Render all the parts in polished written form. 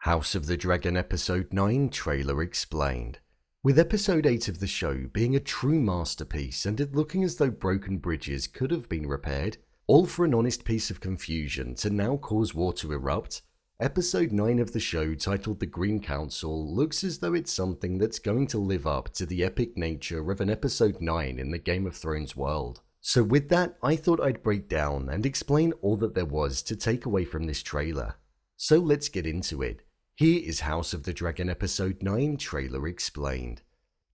House of the Dragon Episode 9 Trailer Explained. With Episode 8 of the show being a true masterpiece and it looking as though broken bridges could have been repaired, all for an honest piece of confusion to now cause war to erupt, Episode 9 of the show, titled The Green Council, looks as though it's something that's going to live up to the epic nature of an Episode 9 in the Game of Thrones world. So with that, I thought I'd break down and explain all that there was to take away from this trailer. So let's get into it. Here is House of the Dragon Episode 9 Trailer Explained.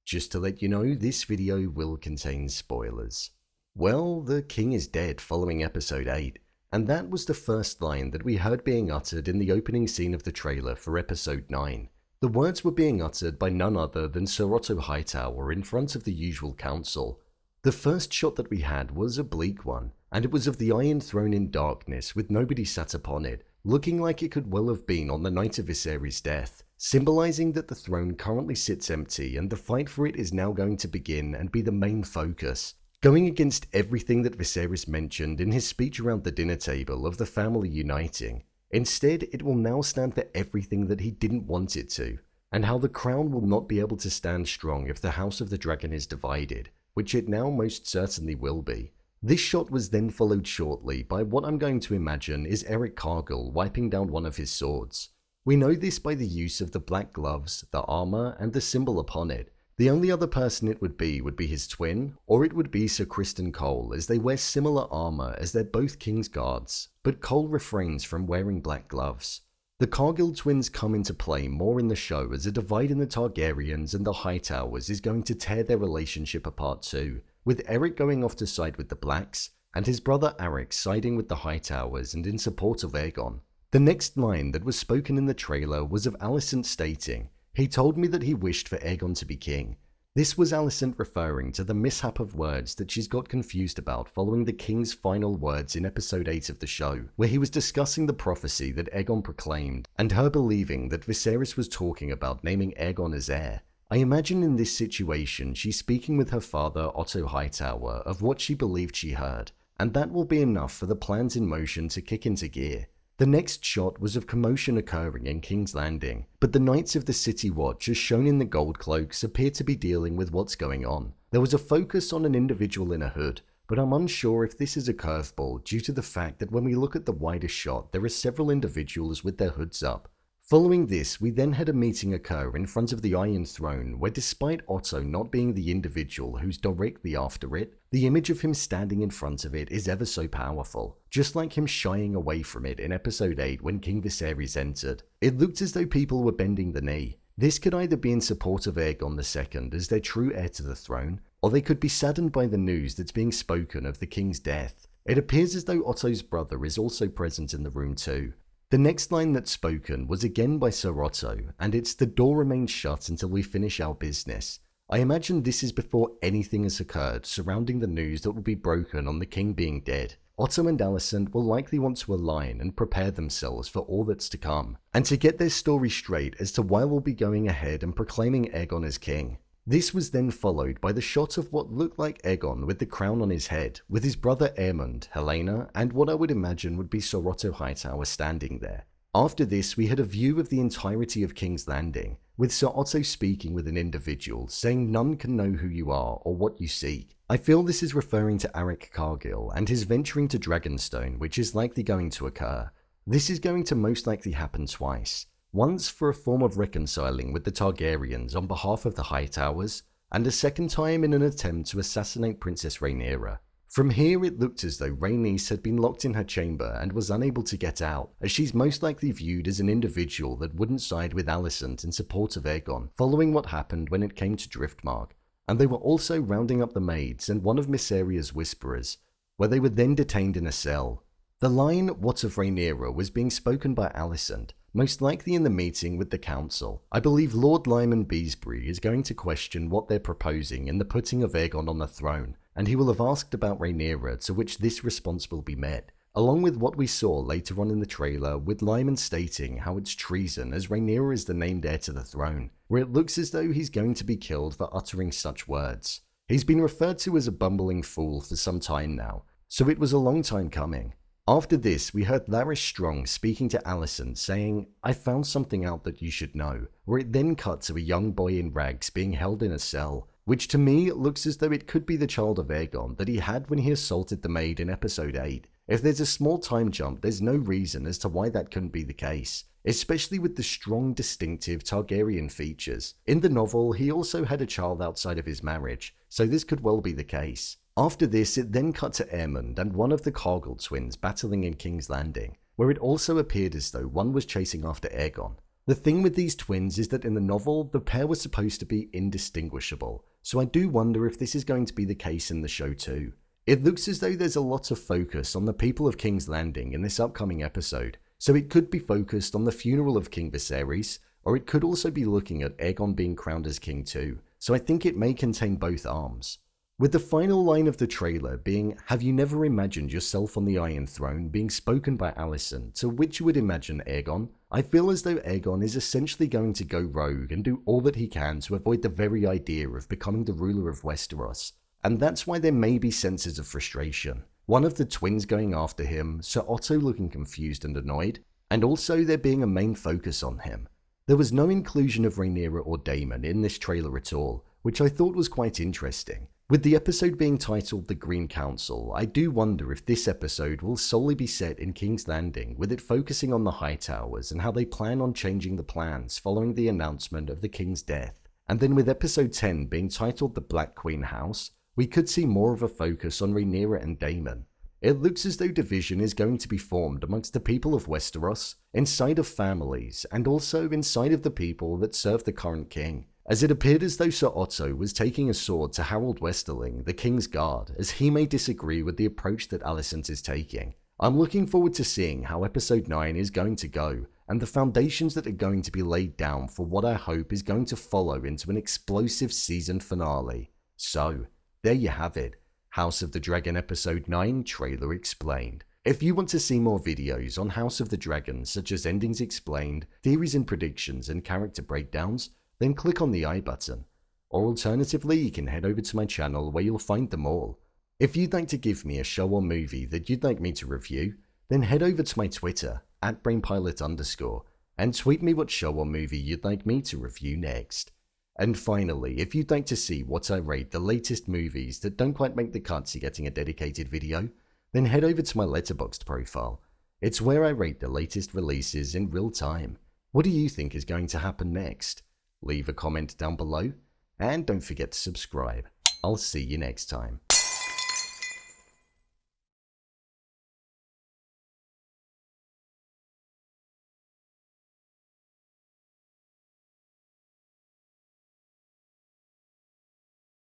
Just to let you know, this video will contain spoilers. Well, the king is dead following Episode 8, and that was the first line that we heard being uttered in the opening scene of the trailer for Episode 9. The words were being uttered by none other than Sir Otto Hightower in front of the usual council. The first shot that we had was a bleak one, and it was of the Iron Throne in darkness with nobody sat upon it, looking like it could well have been on the night of Viserys' death, symbolizing that the throne currently sits empty and the fight for it is now going to begin and be the main focus, going against everything that Viserys mentioned in his speech around the dinner table of the family uniting. Instead, it will now stand for everything that he didn't want it to, and how the crown will not be able to stand strong if the House of the Dragon is divided, which it now most certainly will be. This shot was then followed shortly by what I'm going to imagine is Erryk Cargyll wiping down one of his swords. We know this by the use of the black gloves, the armor, and the symbol upon it. The only other person it would be his twin, or it would be Sir Criston Cole, as they wear similar armor as they're both King's guards, but Cole refrains from wearing black gloves. The Cargyll twins come into play more in the show as a divide in the Targaryens and the Hightowers is going to tear their relationship apart too, with Erryk going off to side with the Blacks, and his brother Arryk siding with the Hightowers and in support of Aegon. The next line that was spoken in the trailer was of Allicent stating, "He told me that he wished for Aegon to be king." This was Allicent referring to the mishap of words that she's got confused about following the king's final words in Episode 8 of the show, where he was discussing the prophecy that Aegon proclaimed, and her believing that Viserys was talking about naming Aegon as heir. I imagine in this situation she's speaking with her father Otto Hightower of what she believed she heard, and that will be enough for the plans in motion to kick into gear. The next shot was of commotion occurring in King's Landing, but the Knights of the City Watch, as shown in the gold cloaks, appear to be dealing with what's going on. There was a focus on an individual in a hood, but I'm unsure if this is a curveball due to the fact that when we look at the wider shot there are several individuals with their hoods up. Following this, we then had a meeting occur in front of the Iron Throne where, despite Otto not being the individual who's directly after it, the image of him standing in front of it is ever so powerful, just like him shying away from it in Episode 8 when King Viserys entered. It looked as though people were bending the knee. This could either be in support of Aegon II as their true heir to the throne, or they could be saddened by the news that's being spoken of the king's death. It appears as though Otto's brother is also present in the room too. The next line that's spoken was again by Sir Otto, and it's "The door remains shut until we finish our business." I imagine this is before anything has occurred surrounding the news that will be broken on the king being dead. Otto and Allicent will likely want to align and prepare themselves for all that's to come, and to get their story straight as to why we'll be going ahead and proclaiming Aegon as king. This was then followed by the shot of what looked like Aegon with the crown on his head, with his brother Aemond, Helaena, and what I would imagine would be Sir Otto Hightower standing there. After this, we had a view of the entirety of King's Landing, with Sir Otto speaking with an individual, saying none can know who you are or what you seek. I feel this is referring to Arryk Cargyll and his venturing to Dragonstone, which is likely going to occur. This is going to most likely happen twice. Once for a form of reconciling with the Targaryens on behalf of the Hightowers, and a second time in an attempt to assassinate Princess Rhaenyra. From here it looked as though Rhaenys had been locked in her chamber and was unable to get out, as she's most likely viewed as an individual that wouldn't side with Allicent in support of Aegon, following what happened when it came to Driftmark. And they were also rounding up the maids and one of Mysaria's whisperers, where they were then detained in a cell. The line "What of Rhaenyra" was being spoken by Allicent, most likely in the meeting with the council. I believe Lord Lyman Beesbury is going to question what they're proposing in the putting of Aegon on the throne, and he will have asked about Rhaenyra, to which this response will be met, along with what we saw later on in the trailer with Lyman stating how it's treason as Rhaenyra is the named heir to the throne, where it looks as though he's going to be killed for uttering such words. He's been referred to as a bumbling fool for some time now, so it was a long time coming. After this, we heard Larys Strong speaking to Alicent saying, "I found something out that you should know," where it then cut to a young boy in rags being held in a cell, which to me looks as though it could be the child of Aegon that he had when he assaulted the maid in episode 8. If there's a small time jump, there's no reason as to why that couldn't be the case, especially with the strong, distinctive Targaryen features. In the novel, he also had a child outside of his marriage, so this could well be the case. After this, it then cut to Aemond and one of the Cargyll twins battling in King's Landing, where it also appeared as though one was chasing after Aegon. The thing with these twins is that in the novel, the pair was supposed to be indistinguishable, so I do wonder if this is going to be the case in the show too. It looks as though there's a lot of focus on the people of King's Landing in this upcoming episode, so it could be focused on the funeral of King Viserys, or it could also be looking at Aegon being crowned as king too, so I think it may contain both arms. With the final line of the trailer being, "Have you never imagined yourself on the Iron Throne," being spoken by Alicent, to which you would imagine Aegon, I feel as though Aegon is essentially going to go rogue and do all that he can to avoid the very idea of becoming the ruler of Westeros, and that's why there may be senses of frustration. One of the twins going after him, Sir Otto looking confused and annoyed, and also there being a main focus on him. There was no inclusion of Rhaenyra or Daemon in this trailer at all, which I thought was quite interesting. With the episode being titled The Green Council, I do wonder if this episode will solely be set in King's Landing, with it focusing on the Hightowers and how they plan on changing the plans following the announcement of the King's death. And then with episode 10 being titled The Black Queen House, we could see more of a focus on Rhaenyra and Daemon. It looks as though division is going to be formed amongst the people of Westeros, inside of families, and also inside of the people that serve the current king, as it appeared as though Sir Otto was taking a sword to Harold Westerling, the King's Guard, as he may disagree with the approach that Alicent is taking. I'm looking forward to seeing how episode 9 is going to go, and the foundations that are going to be laid down for what I hope is going to follow into an explosive season finale. So, there you have it, House of the Dragon episode 9 trailer explained. If you want to see more videos on House of the Dragon, such as endings explained, theories and predictions, and character breakdowns, then click on the I button. Or alternatively, you can head over to my channel where you'll find them all. If you'd like to give me a show or movie that you'd like me to review, then head over to my Twitter, @BrainPilot_, and tweet me what show or movie you'd like me to review next. And finally, if you'd like to see what I rate the latest movies that don't quite make the cut to getting a dedicated video, then head over to my Letterboxd profile. It's where I rate the latest releases in real time. What do you think is going to happen next? Leave a comment down below, and don't forget to subscribe. I'll see you next time.